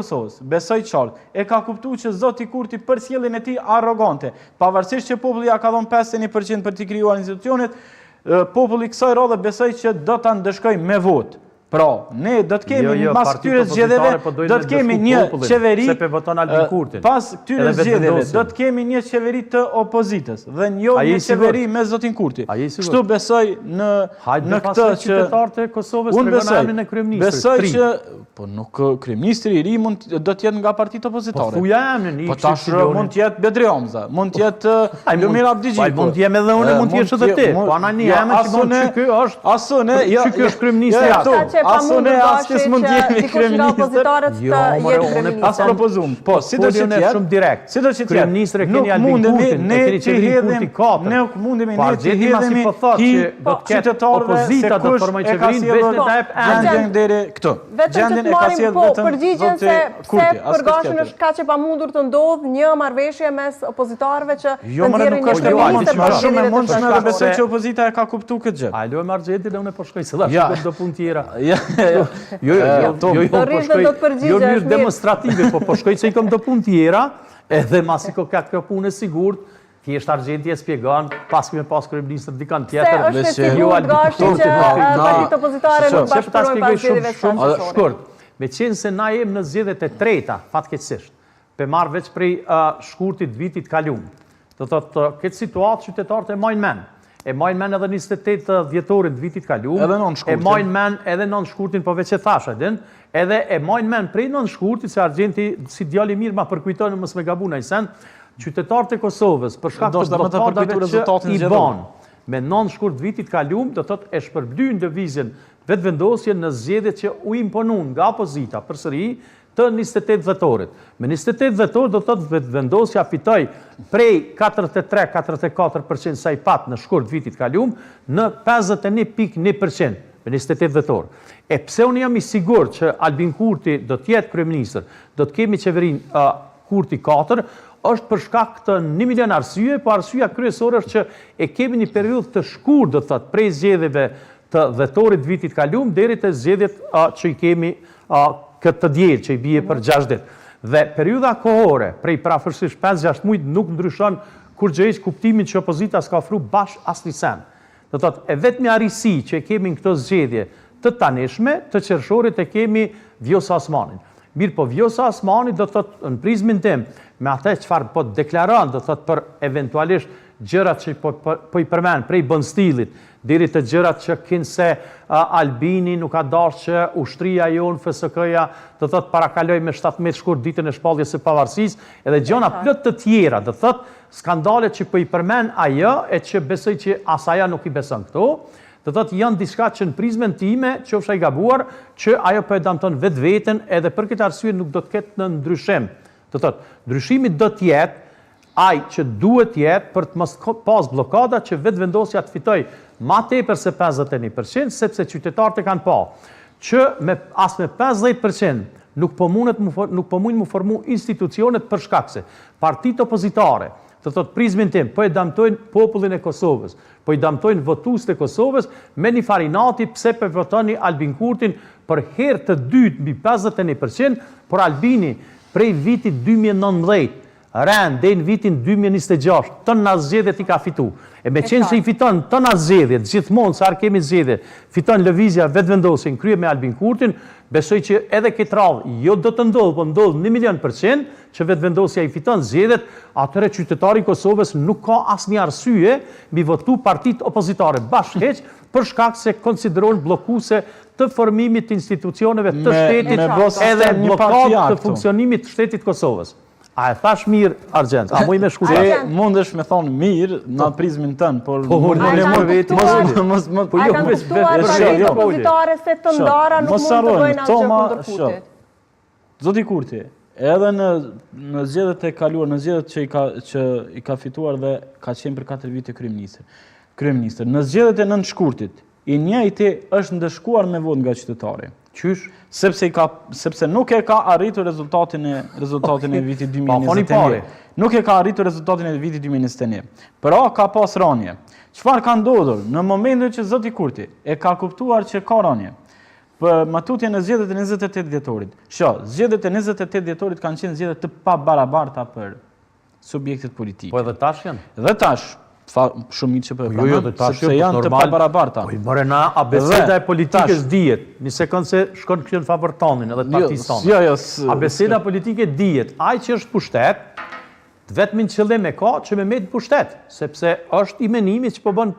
Kosovës, besoj qartë, e ka kuptu që zoti Kurti për sjelljen e tij arrogante, pavarësisht që populli ja ka dhënë 51% për t'i krijuar institucionet, populli kësaj radhe besoj që do ta ndëshkoj me votë. Pra, ne do të kemi pas këtyre zgjedhjeve, do të kemi një qeveri, pas këtyre zgjedhjeve, do të kemi një qeveri të opozitës, dhe jo një qeveri me zotin Kurti. Kështu besoj në këtë që... Unë besoj që... Po nuk kryeministri i ri do të jetë nga partitë opozitare. Po thuja emrin, po tash mund të jetë Bedri Hamza, mund të jetë Lumir Abdigji. Mund të jem edhe unë, mund të jesh edhe ti. Po anani emri që mund që ky është. Asune, jo, ky është kryeministri jashtë. Asune as mund të jemi kryeministër. As propozum. Po, sido që jetë shumë direkt. Sido që jetë. Kryeministri keni Albin Kurtin, ne të hedhim katër. Ne mundemi ne të hedhemi që do të ketë opozita do të formojë qeverinë vetëm ta jep gjendjen deri këtu. Vetëm të marim po përgjigjen se përgashën është kaq e pamundur të ndodhë një marrëveshje mes opozitarëve që të nxjerrin një kryeministër për shumë e mundshme dhe besoj që opozita e ka kuptuar këtë gjë. A lë Marxhetin dhe unë po shkoj se dash do punë tjera. Jo mirë demonstrative, po shkoj se i kam do punë tjera, edhe masi ko ka kjo punë e sigurt. Thjesht Argjenti e spjegon, pas me pas kryeministër dikan tjetër. Se është e sigurt gashi që partitë opozitare nuk bashkëpunojnë pas zgjedhjeve të shkurt. Shkurt, me qenë se na jem në zgjedhjet e treta, fatkeqësisht, pe marr veç prej shkurtit vitit kaluar. Do thotë këtë situatë qytetarët e majnë mend. E majnë mend edhe 28 dhjetorin të vitit kaluar. Edhe nën shkurtin. E majnë mend edhe nën shkurtin, po veç e thash edhe. Edhe e majnë mend prej nën shkurtit se Argjenti si djali mirë ma përkujton mos me gabun ai sen. Qytetarët e Kosovës, për shkak të blokadave që i ban me nën shkurt vitit kaluar, do thotë e shpërblyen lëvizjen vetëvendosje në zgjedhjet që u imponun nga opozita përsëri të 28 dhjetorit. Me 28 dhjetor do thotë vetëvendosja fitoi prej 43-44% sa i pat në shkurt vitit kaluar në 51.1% me 28 dhjetor. E pse unë jam i sigurt që Albin Kurti do të jetë kryeministër, do të kemi qeverinë Kurti 4, është për shkak të 1 milion arsye, po arsyeja kryesore është që e kemi një periudhë të shkurtër, do thotë, prej zgjedhjeve të dhjetorit vitit kaluar deri te zgjedhjet që i kemi këtë diel që i bie për 6 ditë. Dhe periudha kohore prej parafërsisht 5-6 muaj nuk ndryshon kur gjëjë kuptimin që opozita s'ka ofruar bash asnjë sen. Do thotë, e vetmi arisi që e kemi në këto zgjedhje të tanishme, të qershorit e kemi Vjosa Osmanin. Mirë po Vjosa Osmani do thotë në prizmin tim, me atë çfarë po deklaron, do thotë për eventualisht gjërat që po i përmend prej Bonstilit, deri të gjërat që kinë se Albini nuk ka dashur që ushtria jonë FSK-ja do thotë parakaloj me 17 shkurt ditën e shpalljes së pavarësisë, edhe gjëra plot të tjera, do thotë skandalet që po i përmend ajo e që besoj që as ajo nuk i beson këto. Do thotë janë diçka që në prizmen time qofsha i gabuar, që ajo po e damton vetveten edhe për këtë arsye nuk do të ketë në ndryshim. Do thotë, ndryshimi do të jetë ai që duhet jetë për të mos pas bllokada që vetvendosja të fitoj ma tepër se 51%, sepse qytetarët e kanë pa që as me 50% nuk po mund mu formu institucionet për shkak se partitë opozitare, do thotë prizmin tim, po e damtojnë popullin e Kosovës, po i damtojnë votuesit e Kosovës me një farinati pse po votoni Albin Kurtin për herë të dytë mbi 51%, por Albini prej vitit 2019 rend dhe në vitin 2026 të në zgjedhjet i ka fitu. E me qenë se i fiton të në zgjedhjet, gjithmonë sa kemi zgjedhje, fiton lëvizja vetëvendosje në krye me Albin Kurtin, besoj që edhe këtë radhë jo do të ndodhë, po ndodhë 1 milion % që vetëvendosja i fiton zgjedhjet, atëre qytetari i Kosovës nuk ka asnjë arsye mbi votu partitë opozitare bashkëheq për shkak se konsiderohen bllokuese të formimit të institucioneve të shtetit edhe blokadë të funksionimit të shtetit Kosovës. A e thash mirë, Argjent? A muj me shkuar? Mundesh me thonë mirë në prizmin tënë, por... A e kanë kuptuar partitë opozitare se të ndara nuk mund të bëjnë asgjë kundër Kurtit? Zoti Kurti, edhe në zgjedhjet e kaluar, në zgjedhjet që i ka fituar dhe ka qenë për 4 vite kryeministër, në zgjedhjet e 9 shkurtit, i njëjti është ndëshkuar me votë nga qytetari. Qysh? Sepse nuk e ka arritur rezultatin e vitit 2021. Nuk e ka arritur rezultatin e vitit 2021. Pra ka pas rënje. Çfarë ka ndodhur në momentin që zoti Kurti e ka kuptuar që ka rënje? për matutjen e zgjedhjet e 28 vjetorit. Zgjedhjet e 28 vjetorit kanë qenë zgjedhje të pabarabarta për subjektet politikë. Po edhe tash janë? Dhe tash, shumë që për sepse janë të pabarabarta. Po i more na abeceda e politikës dihet. Një sekond se shkon kjo në favor tonin edhe të partisë tonë. Abeceda politike dihet. Ai që është pushtet, vetëm qëllim e ka që me met pushtet, sepse është i menimit që po bën